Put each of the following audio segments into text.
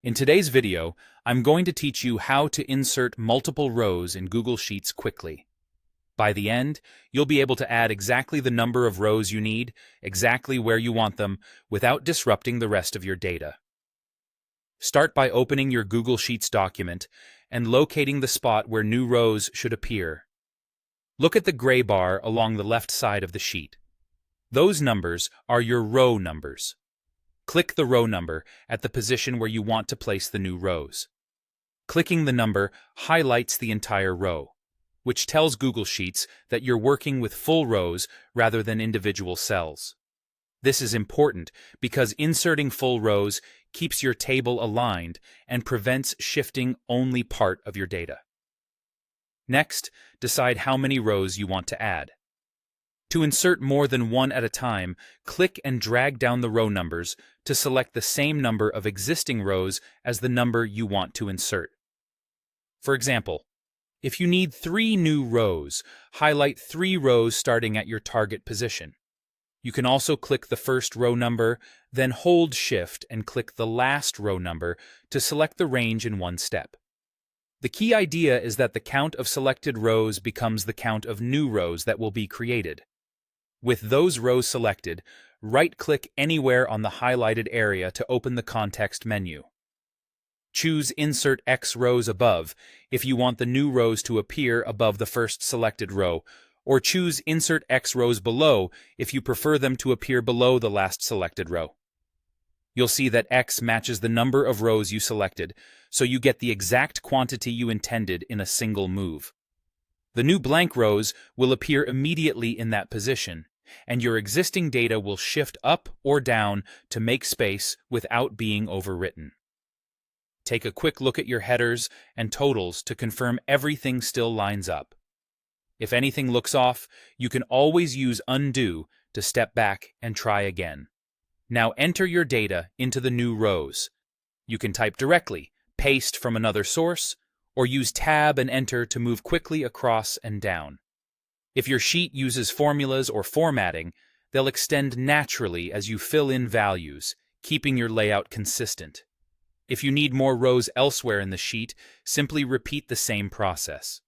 In today's video, I'm going to teach you how to insert multiple rows in Google Sheets quickly. By the end, you'll be able to add exactly the number of rows you need, exactly where you want them, without disrupting the rest of your data. Start by opening your Google Sheets document and locating the spot where new rows should appear. Look at the gray bar along the left side of the sheet. Those numbers are your row numbers. Click the row number at the position where you want to place the new rows. Clicking the number highlights the entire row, which tells Google Sheets that you're working with full rows rather than individual cells. This is important because inserting full rows keeps your table aligned and prevents shifting only part of your data. Next, decide how many rows you want to add. To insert more than one at a time, click and drag down the row numbers to select the same number of existing rows as the number you want to insert. For example, if you need 3 new rows, highlight 3 rows starting at your target position. You can also click the first row number, then hold Shift and click the last row number to select the range in one step. The key idea is that the count of selected rows becomes the count of new rows that will be created. With those rows selected, right-click anywhere on the highlighted area to open the context menu. Choose Insert X rows above if you want the new rows to appear above the first selected row, or choose Insert X rows below if you prefer them to appear below the last selected row. You'll see that X matches the number of rows you selected, so you get the exact quantity you intended in a single move. The new blank rows will appear immediately in that position, and your existing data will shift up or down to make space without being overwritten. Take a quick look at your headers and totals to confirm everything still lines up. If anything looks off, you can always use Undo to step back and try again. Now enter your data into the new rows. You can type directly, paste from another source, or use Tab and Enter to move quickly across and down. If your sheet uses formulas or formatting, they'll extend naturally as you fill in values, keeping your layout consistent. If you need more rows elsewhere in the sheet, simply repeat the same process.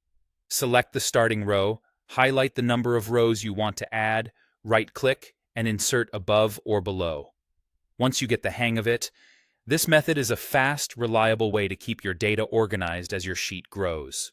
Select the starting row, highlight the number of rows you want to add, right-click, and insert above or below. Once you get the hang of it, this method is a fast, reliable way to keep your data organized as your sheet grows.